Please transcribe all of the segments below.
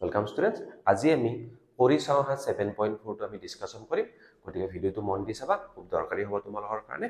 Welcome students. আজি আমি পৰিচাও হা 7.4 টো আমি ডিসকাশন কৰিম গতিকে ভিডিওটো মন দি চাবা খুব দৰকাৰী হ'ব তোমালোকৰ কাৰণে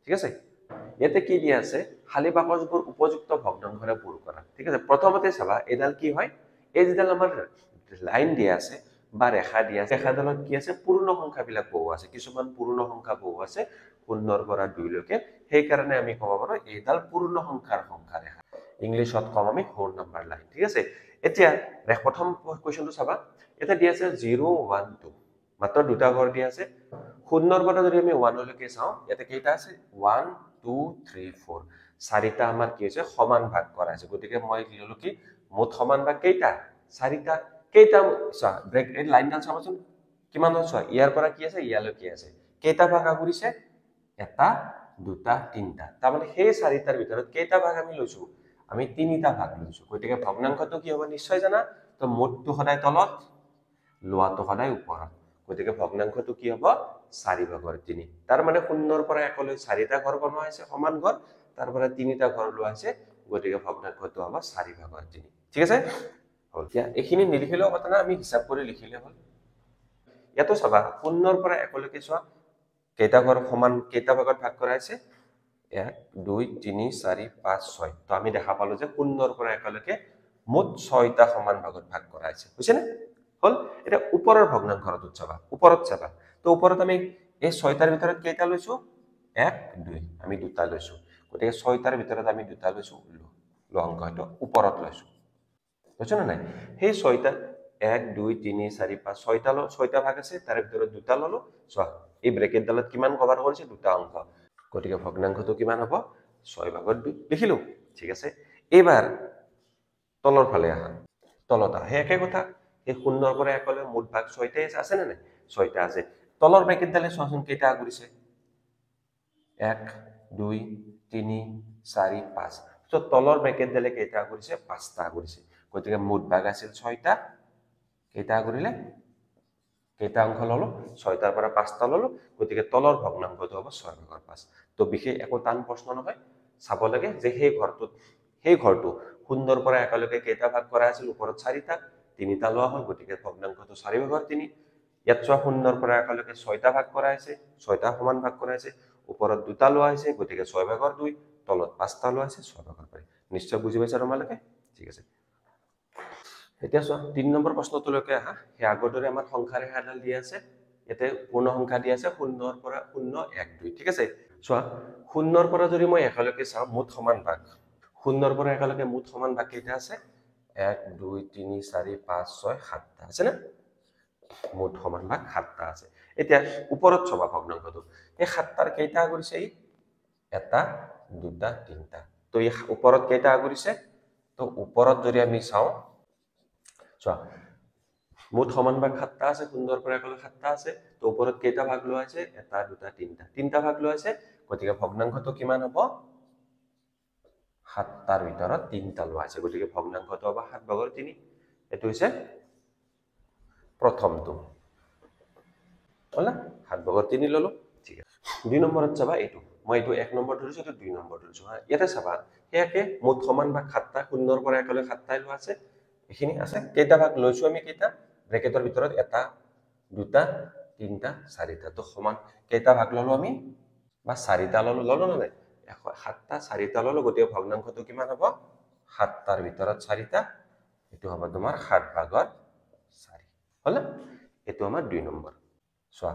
ঠিক আছে ইয়াতে কি দিয়া আছে খালি বাকচবোৰ উপযুক্ত ভগ্নাংশৰে পূৰণ কৰা ঠিক আছে প্ৰথমতে চাবা এডাল কি হয় এই যেডাল আমাৰ লাইন দিয়া আছে বা ৰেখা দিয়া আছে ৰেখাডালত কি আছে পূৰ্ণ সংখ্যাবিলাক বহু আছে কিছুমান পূৰ্ণ সংখ্যা বহু আছে 0 ৰ পৰা 2 লৈকে সেই কাৰণে আমি ক'ব পাৰো এইডাল পূৰ্ণ সংখ্যাৰ সংখ্যা ৰেখা ইংলিশত কম আমি হোল নাম্বাৰ লাইন ঠিক আছে এতিয়া প্ৰথম কোৱেশ্চনটো চাবা এটা দিয়া আছে 0 1 2 মাত্ৰ দুটা ঘৰ দিয়া আছে 0 ৰ পৰা যদি আমি 1 লৈকে চাও ইয়াতে কেইটা আছে 1 2 3 4 চাৰিটা আমাৰ কি আছে সমান ভাগ কৰা আছে গতিকে মই লিখলো কি মুঠ সমান ভাগ কেইটা চাৰিটা কেইটা চোৱা ব্ৰেক এই লাইনডাল চাবচোন কিমান হ'ল চোৱা ইয়াৰ পৰা কি আছে ইয়ালৈকে আছে কেইটা ভাগ কৰিছে এটা দুটা তিনটা তাৰমানে সেই চাৰিটাৰ ভিতৰত কেইটা ভাগ আমি লৈছো আমি তিনিটা ভাগ লৈছো গতিকে ভগ্নাংশটো কি হ'ব নিশ্চয় জানা তো মুঠটো সদায় তলত লোৱাটো সদায় ওপৰত গতিকে ভগ্নাংশটো কি হ'ব 4/3 তাৰ মানে 0 ৰ পৰা 1 লৈ চাৰিটা ঘৰ বনোৱা হৈছে সমান ঘৰ তাৰ পৰা তিনিটা ঘৰ লোৱা হৈছে গতিকে ভগ্নাংশটো হ'ব 4/3 ঠিক আছে হ'ল এতিয়া এখিনি নিলিখিলেও কথা না আমি হিসাব কৰি লিখিলে হ'ল ইয়াতো চাবা 0 ৰ পৰা 1 লৈকে চোৱা কেইটা ঘৰ সমান কেইটা ভাগত ভাগ কৰা হৈছে 1 2 3 4 5 6 তো আমি দেখা পালো যে 0 ৰ পৰা 1 লৈকে মুঠ 6টা সমান ভাগত ভাগ কৰা হৈছে বুজিছে না হল এটা ওপৰৰ ভগ্নাংশটো চাবা ওপৰত চাবা তো ওপৰত আমি এই 6টাৰ ভিতৰত কেইটা লৈছো 1 2 আমি দুটা লৈছো গতিকে 6টাৰ ভিতৰত আমি দুটা লৈছো লো অংকটো ওপৰত লৈছো বুজিছ না নাই সেই 6টা 1 2 3 4 5 6টা 6টা ভাগ আছে তার ভিতৰত দুটা ললো চোৱা এই ব্ৰেকেট ডালত কিমান কভাৰ কৰিছে দুটা অংক গতিকে ভগ্নাংশটো কিমান হ'ব 6/2 লিখিলো ঠিক আছে এবাৰ তলৰ ফালে আহা তলত আহা একে কথা এই 0 ৰ পৰা 1 লৈ মুঠ ভাগ 6টাই আছে না নাই 6টা আছে তলৰ ব্ৰেকেট ডালে চোৱাচোন কেইটা কৰিছে 1 2 3 4 5 তো তলৰ ব্ৰেকেট ডালে কেইটা কৰিছে 5টা কৰিছে গতিকে মুঠ ভাগ আছিল 6টা কেইটা কৰিলে কেইটা অংক ললো 6টাৰ পৰা 5টা ললো গতিকে তলৰ ভগ্নাংশটো হ'ব 6/5 তো বিশেষ একো টান প্ৰশ্ন নহয় চাব লাগে যে সেই ঘৰটো 0 ৰ পৰা 1 লৈকে কেইটা ভাগ কৰা আছিল ওপৰত 4টা তিনিটা লোৱা হ'ল গতিকে ভগ্নাংশটো 4/3 ইয়াত চোৱা 0 ৰ পৰা 1 লৈকে 6টা ভাগ কৰা হৈছে 6টা সমান ভাগ কৰা হৈছে ওপৰত দুটা লোৱা হৈছে গতিকে 6/2 তলত 5টা লোৱা হৈছে 6/5 নিশ্চয় বুজি পাইছা তোমালোকে ঠিক আছে এতিয়া চোৱা 3 নম্বৰ প্ৰশ্নটোলৈকে আহা হে আগৰদৰে আমাৰ সংখ্যা ৰেখাডাল দিয়া আছে ইয়াতে পূৰ্ণ সংখ্যা দিয়া আছে 0 ৰ পৰা 0 1 2 ঠিক আছে চোৱা 0 ৰ পৰা যদি মই 1 লৈকে চাও মুঠ সমান ভাগ 0 ৰ পৰা 1 লৈকে মুঠ সমান ভাগ কেইটা আছে 1 2 3 4 5 6 7টা আছে না মুঠ সমান ভাগ 7টা আছে এতিয়া ওপৰত চাবা ভগ্নাংশটো এই 7টাৰ কেইটা কৰিছে এই এটা দুটা তিনটা তো এই ওপৰত কেইটা কৰিছে তো ওপৰত যদি আমি চাও চোৱা মুঠ সমান ভাগ 7টা আছে 0 ৰ পৰা 1 লৈ 7টা আছে তো ওপৰত কেইটা ভাগ লোৱা আছে এটা দুটা তিনটা ভাগ লোৱা আছে গতিকে ভগ্নাংশটো কিমান হ'ব 7টাৰ ভিতৰত 3টা লোৱা আছে গতিকে ভগ্নাংশটো হ'ব 7/3 এটো হৈছে প্ৰথমটো হলা 7/3 ললো ঠিক আছে 2 নম্বৰত চাবা এটো মই এটো 1 নম্বৰ ধৰিছো তো 2 নম্বৰ ধৰিছো ইয়াতে চাবা একে মুঠ সমান ভাগ 7টা 0 ৰ পৰা 1 লৈ 7টাই লোৱা আছে এখিনি আছে কেইটা ভাগ লৈছো আমি কেইটা ব্ৰেকেটৰ ভিতৰত এটা দুটা তিনটা চাৰিটা তো সমান কেইটা ভাগ ললো আমি বা চাৰিটা ললো না নাই 7টা চাৰিটা ললো গতিকে ভগ্নাংশটো কিমান হ'ব 7টাৰ ভিতৰত 4টা এটো হ'ব তোমাৰ 7/4 হল এটো আমাৰ 2 নম্বৰ চোৱা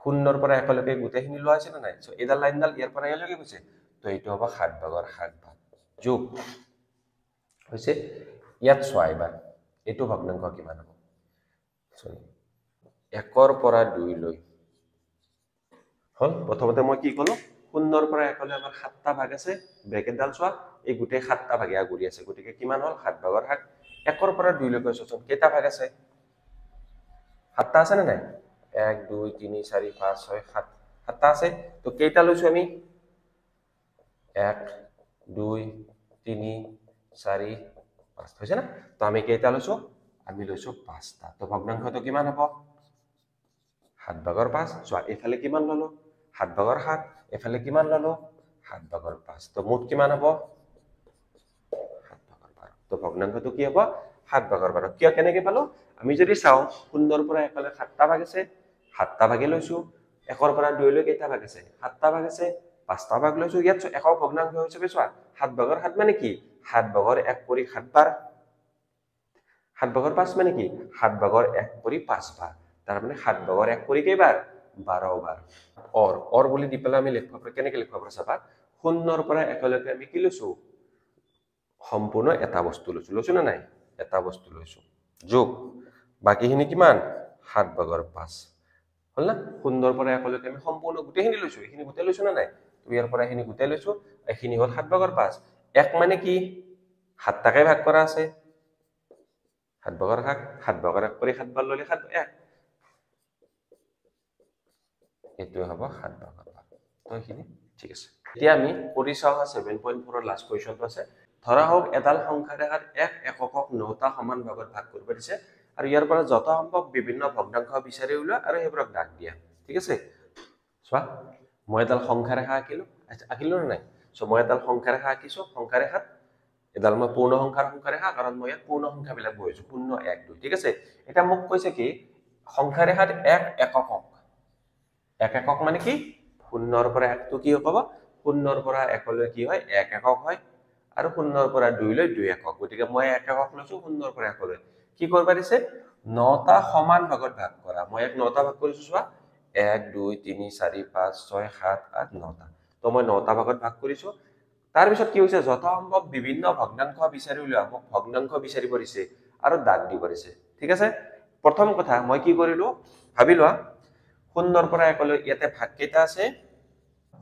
0 ৰ পৰা 1 লৈকে গোটেইখিনি লোৱা আছে না নাই সো এডাল লাইনডাল ইয়াৰ পৰা ইয়ালৈকে গৈছে তো এটো হ'ব 7/7 ভাগ যোগ হৈছে ইয়াত চোৱা এবাৰ এটো ভগ্নাংশ কিমান হ'ব সৰি 1 ৰ পৰা 2 লৈ হল প্ৰথমতে মই কি কলো 0 ৰ পৰা 1 লৈ আমাৰ 7টা ভাগ আছে ব্ৰেকেটডাল চোৱা এই গোটেই 7টা ভাগে আগৰি আছে গতিকে কিমান হ'ল 7/7 1 ৰ পৰা 2 লৈকে চোন কেইটা ভাগ আছে 7টা আছে না নাই 1 2 3 4 5 6 7 7টা আছে তো কেইটা লৈছো আমি 1 2 3 4 5 হৈছে না তো আমি কেইটা লৈছো আমি লৈছো 5টা তো ভগ্নাংশটো কিমান হ'ব 7/5 চোৱা এফালে কিমান ললো 7/7 এফালে কিমান ললো 7/5 তো মুঠ কিমান হ'ব 7/12 তো ভগ্নাংশটো কি হ'ব 7 ভাগৰ 12 কিয় কেনেকৈ পালো আমি যদি চাওঁ 0 পৰা 1 লৈ 7টা ভাগ আছে 7টা ভাগে লৈছো 1 পৰা 2 লৈ কেইটা ভাগ আছে 7টা ভাগ আছে 5টা ভাগ লৈছো ইয়াত একক ভগ্নাংশ হিচাপে চোৱা 7 ভাগৰ 7 মানে কি 7 ভাগৰ 1 কৰি 7 বাৰ 7 ভাগৰ 5 মানে কি 7 ভাগৰ 1 কৰি 5 বাৰ তাৰ মানে 7 ভাগৰ 1 কৰি কেইবাৰ 12 বাৰ অৰ বুলি দি পেলাই আমি লিখিব পাৰো কেনেকৈ লিখিব পাৰো চাবা 0 পৰা 1 লৈকে আমি কি লৈছো সম্পূৰ্ণ এটা বস্তু লৈছো না নাই এটা বস্তু লৈছো যোগ বাকিখিনি কিমান 7 ভাগৰ 5 হল না 0 পৰা 1 লৈকে আমি সম্পূৰ্ণ গোটেইখিনি লৈছো এইখিনি গোটেই লৈছো না নাই তো ইয়াৰ পৰা এইখিনি গোটেই লৈছো এইখিনি হল 7 ভাগৰ 5 1 মানে কি 7 টাকে ভাগ কৰা আছে 7 ভাগৰ 1 কৰি 7 বাৰ ললে 7 1 এটো হ'ব 7 ভাগৰ 12 তো এইখিনি ঠিক আছে এতিয়া আমি কৰি চাও 7.4 ৰ লাষ্ট কোৱেশ্চনটো আছে ধৰা হোক এডাল সংখ্যা ৰেখাত এক এককক 9টা সমান ভাগত ভাগ কৰিব দিছে আৰু ইয়াৰ পৰা যত সম্ভৱ বিভিন্ন ভগ্নাংশ বিচাৰি উলিওৱা আৰু সেইবোৰক দাগ দিয়া ঠিক আছে চোৱা মই এডাল সংখ্যা ৰেখা আঁকিলো না নাই সো মই এডাল সংখ্যা ৰেখা আঁকিছো সংখ্যা ৰেখাত এডাল মই পূৰ্ণ সংখ্যাৰ সংখ্যা ৰেখা কাৰণ মই ইয়াত পূৰ্ণ সংখ্যা বিলাক বহিছো 0 1 2 ঠিক আছে এটা মোক কৈছে কি সংখ্যা ৰেখাত এক একক মানে কি 0 পৰা 1 টো কি হ'ব 0 পৰা 1 লৈ কি হয় 1 একক হয় আৰু 0 পৰা 2 লৈ 2 একক গতিকে মই 1 একক লৈছো 0 পৰা 1 লৈ কি কৰিব দিছে 9টা সমান ভাগত ভাগ কৰা মই এক 9টা ভাগ কৰিছো চোৱা 1 2 3 4 5 6 7 8 9টা তো মই 9টা ভাগত ভাগ কৰিছো তাৰ পিছত কি হৈছে যত সম্ভৱ বিভিন্ন ভগ্নাংশ বিচাৰি উলিওৱা মোক ভগ্নাংশ বিচাৰি পৰিছে আৰু দাগ দি পৰিছে ঠিক আছে প্ৰথম কথা মই কি কৰিলো ভাবি লোৱা 0 পৰা 1 লৈ ইয়াতে ভাগ কেইটা আছে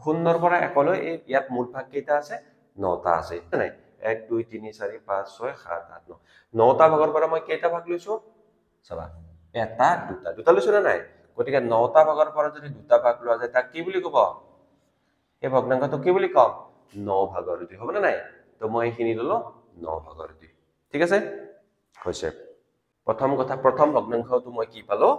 0 পৰা 1 লৈ ইয়াত মুঠ ভাগ কেইটা আছে 9টা আছে নাই 1 2 3 4 5 6 7 8 9 9টা ভাগৰ পৰা মই কেইটা ভাগ লৈছো চাবা এটা দুটা লৈছো না নাই গতিকে 9টা ভাগৰ পৰা যদি দুটা ভাগ লোৱা যায় তাক কি বুলি ক'ব এই ভগ্নাংশটো কি বুলি কম 9 ভাগৰ 2 হ'ব না নাই তো মই এইখিনি ললো 9 ভাগৰ 2 ঠিক আছে হৈছে প্ৰথম কথা প্ৰথম ভগ্নাংশটো মই কি পালো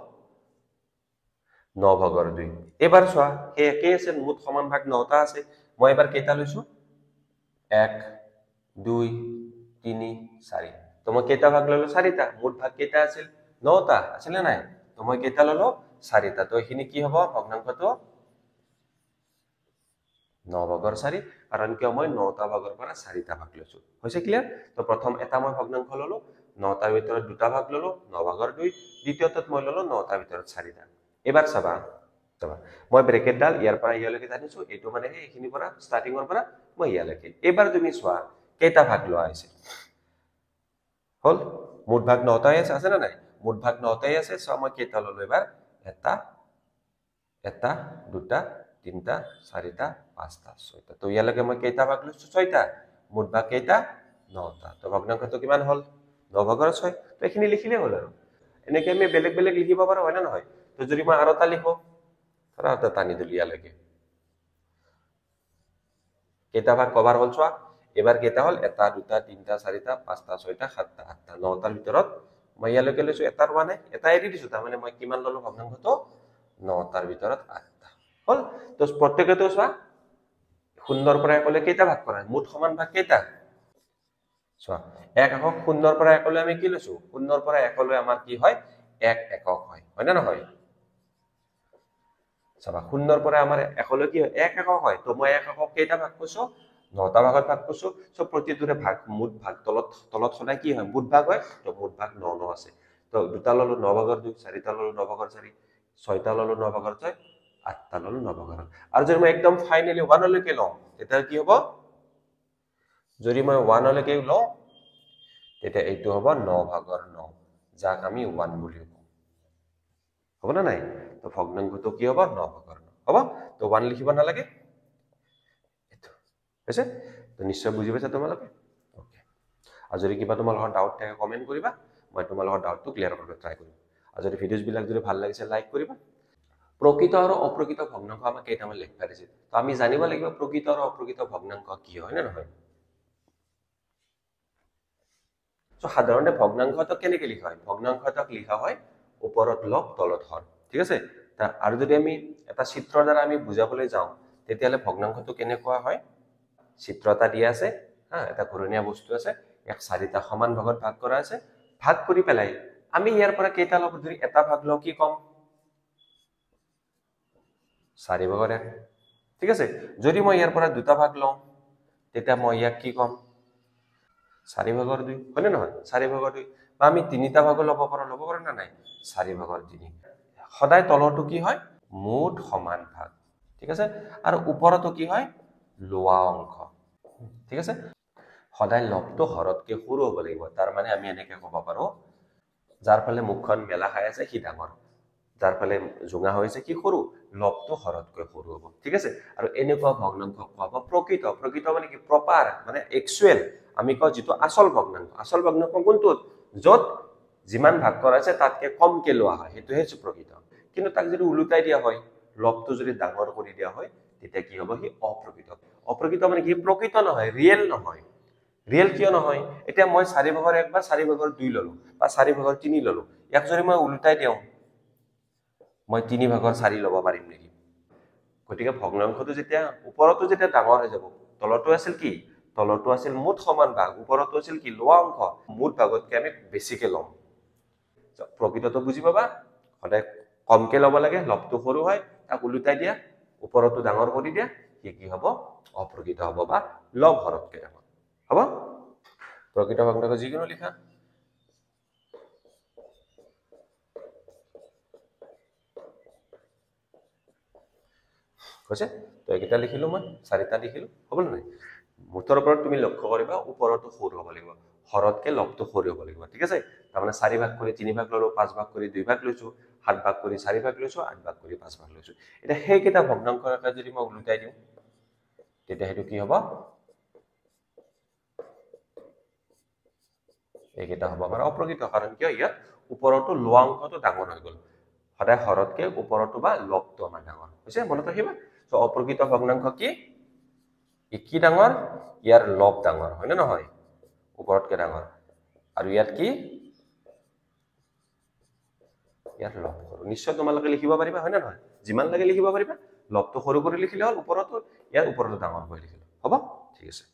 9 ভাগৰ 2 এবাৰ চোৱা এই একেই আছে মুঠ সমান ভাগ 9টা আছে মই এবাৰ কেইটা লৈছো 1 2 3 4 তো মই কেইটা ভাগ ললো 4টা মুঠ ভাগ কেইটা আছিল 9টা আছিল নাই তো মই কেইটা ললো 4টা তো এইখিনি কি হ'ব ভগ্নাংশটো 9 ভাগৰ 4 কাৰণ কিয় মই 9টা ভাগৰ পৰা 4টা ভাগ লৈছো হৈছে ক্লিয়াৰ তো প্ৰথম এটা মই ভগ্নাংশ ললো 9টাৰ ভিতৰত দুটা ভাগ ললো 9 ভাগৰ 2 দ্বিতীয়টোত মই ললো 9টাৰ ভিতৰত 4টা এবাৰ চাবা মই ব্ৰেকেট ডাল ইয়াৰ পৰা ইয়ালৈকে জানিছো এটো মানে এইখিনি পৰা ষ্টাৰ্টিংৰ পৰা মই ইয়ালৈকে এবাৰ তুমি চোৱা কেইটা ভাগ লোৱা হৈছে হল মুঠ ভাগ 9টাই আছে না নাই মুঠ ভাগ 9টাই আছে সো মই কেইটা ললো এবাৰ এটা দুটা তিনটা চাৰিটা পাঁচটা ছয়টা তো ইয়ালৈকে মই কেইটা ভাগ লৈছো 6টা মুঠ ভাগ কেইটা 9টা তো ভগ্নাংশটো কিমান হল 9 ভাগৰ 6 তো এইখিনি লিখিলে হল আৰু এনেকৈ আমি বেলেগ বেলেগ লিখিব পাৰো হয় না নহয় তো যদি মই আৰু এটা লিখো ধৰা এটা টানি দিলো ইয়ালৈকে কেইটা ভাগ কভাৰ হল চোৱা এবাৰ কেইটা হল এটা দুটা তিনটা চাৰিটা পাঁচটা ছয়টা সাতটা আঠটা 9টাৰ ভিতৰত মই ইয়ালৈকে লৈছো এটাৰ মানে এটা এৰি দিছো তাৰ মানে মই কিমান ললো ভগ্নাংশটো 9টাৰ ভিতৰত 8টা হল তো প্ৰত্যেকটো চোৱা 0 পৰা 1 লৈ কেইটা ভাগ কৰা মুঠ সমান ভাগ কেইটা চোৱা এক একক 0 পৰা 1 লৈ আমি কি লৈছো 0 পৰা 1 লৈ আমাৰ কি হয় এক একক হয় না নহয় চাবা 0 পৰা আমাৰ 1 লৈ কি হয় এক একক হয় তো মই এক একক কেইটা ভাগ কৰিছো 9টা ভাগত ভাগ কৰিছো সো প্ৰতিটোৰে ভাগ মুঠ ভাগ তলত সদায় কি হয় মুঠ ভাগ হয় তো মুঠ ভাগ 9 9 আছে তো দুটা ললো 9 ভাগৰ 2 চাৰিটা ললো 9 ভাগৰ 4 ছয়টা ললো 9 ভাগৰ 6 8টা ললো 9 ভাগৰ আৰু যদি মই একদম ফাইনালি 1 লৈকে লওঁ তেতিয়া কি হ'ব যদি মই 1 লৈকে লওঁ তেতিয়া এইটো হ'ব 9 ভাগৰ 9 যাক আমি 1 বুলি কওঁ হ'ব না নাই তো ভগ্নাংশটো কি হ'ব 9 ভাগৰ 9 হ'ব তো 1 লিখিব নালাগে এটো হৈছে তো নিশ্চয় বুজি পাইছা তোমালোকে ওকে আৰু যদি কিবা তোমালোকৰ ডাউট থাকে কমেন্ট কৰিবা মই তোমালোকৰ ডাউটটো ক্লিয়াৰ কৰিব ট্ৰাই কৰিম আৰু যদি ভিডিওজ বিলাক যদি ভাল লাগিছে লাইক কৰিবা প্ৰকৃত আৰু অপ্ৰকৃত ভগ্নাংশ আমাক কেইটামান লিখিব দিছে তো আমি জানিব লাগিব প্ৰকৃত আৰু অপ্ৰকৃত ভগ্নাংশ কি হয় না নহয় তো সাধাৰণতে ভগ্নাংশটো কেনেকৈ লিখা হয় ভগ্নাংশটোক লিখা হয় ওপৰত লব তলত হৰ ঠিক আছে আৰু যদি আমি এটা চিত্ৰৰ দ্বাৰা আমি বুজাবলৈ যাওঁ তেতিয়ালে ভগ্নাংশটো কেনেকুৱা হয় চিত্ৰ এটা দিয়া আছে হা এটা ঘূৰণীয়া বস্তু আছে এক 4টা সমান ভাগত ভাগ কৰা আছে ভাগ কৰি পেলাই আমি ইয়াৰ পৰা কেইটা লব যদি এটা ভাগ লওঁ কি কম 4/1 ঠিক আছে যদি মই ইয়াৰ পৰা দুটা ভাগ লওঁ তেতিয়া মই ইয়াক কি কম 4/2 হয়নে নহয় 4/2 বা আমি তিনিটা ভাগ ল'ব পাৰো না নাই 4/3 সদায় তলৰটো কি হয় মুঠ সমান ভাগ ঠিক আছে আৰু ওপৰতো কি হয় লোৱা অংশ ঠিক আছে সদায় লবটো হৰতকে সৰু হ'ব লাগিব তাৰ মানে আমি এনেকে ক'ব পাৰো যাৰ ফলে মুখখন মেলা খাই আছে সি ডাঙৰ যাৰ ফলে জোঙা হৈছে কি সৰু লবটো হৰতকৈ সৰু হ'ব ঠিক আছে আৰু এনেকুৱা ভগ্নাংশ কোৱা প্ৰকৃত মানে কি প্ৰপাৰ মানে একচুৱেল আমি কওঁ যেটো আসল ভগ্নাংশ কোনটো যত যিমান ভাগ কৰা আছে তাতকে কমকে লোৱা হয় হেতু হৈছে প্ৰকৃত কিন্তু তাক যদি উলুটাই দিয়া হয় লবটো যদি ডাঙৰ কৰি দিয়া হয় তেতিয়া কি হ'ব কি অপ্ৰকৃত মানে কি প্ৰকৃত নহয় ৰিয়েল নহয় ৰিয়েল কিয় নহয় এতিয়া মই 4/1 বা 4/2 ললো বা 4/3 ললো ইয়াক যদি মই উলুটাই দিওঁ মই 3/4 ল'ব পাৰিম নেকি গতিকে ভগ্নাংশটো যেতিয়া ওপৰতো যেতিয়া ডাঙৰ হৈ যাব তলতো আছিল কি তলতো আছিল মুঠ সমান ভাগ ওপৰতো আছিল কি লোৱা অংশ মুঠ ভাগতকৈ আমি বেছিকে লম প্ৰকৃতটো বুজি পাবা সদায় কমকে ল'ব লাগে লবটো সৰু হয় তাক উলুটাই দিয়া ওপৰতো ডাঙৰ কৰি দিয়া কি হ'ব অপ্ৰকৃত হ'ব বা লব হৰতকে ডাঙৰ হ'ব প্ৰকৃত ভগ্নাংশ যিকোনো লিখা কৈছে তো এটা লিখিলো মই চাৰিটা লিখিলো হ'ব নাই মুঠৰ ওপৰত তুমি লক্ষ্য কৰিবা ওপৰতো সৰু হ'ব লাগিব হৰতকে লবটো সৰু হ'ব লাগিব ঠিক আছে তাৰমানে 4 ভাগ কৰি 3 ভাগ ললো 5 ভাগ কৰি 2 ভাগ লৈছো 7 ভাগ কৰি 4 ভাগ লৈছো 8 ভাগ কৰি 5 ভাগ লৈছো এটা হেইকেটা ভগ্নাংশৰ এটা যদি মই উলুটাই দিওঁ তেতিয়া হেতু কি হ'ব এইকেইটা হ'ব আমাৰ অপ্ৰকৃত কাৰণ কিয় ইয়াত ওপৰতো লোৱা অংশটো ডাঙৰ হৈ গ'ল সদায় হৰতকে ওপৰতো বা লবটো আমাৰ ডাঙৰ হৈছে মনত ৰাখিবা সো অপ্ৰকৃত ভগ্নাংশ কি ডাঙৰ ইয়াৰ লব ডাঙৰ হয় না নহয় ওপৰতকে ডাঙৰ আৰু ইয়াত কি ইয়াৰ লব সৰু নিশ্চয় তোমালোকে লিখিব পাৰিবা হয় না নহয় যিমান লাগে লিখিব পাৰিবা লবটো সৰু কৰি লিখিলে হ'ল ওপৰতো ইয়াৰ ওপৰতো ডাঙৰ কৰি লিখিলে হ'ব ঠিক আছে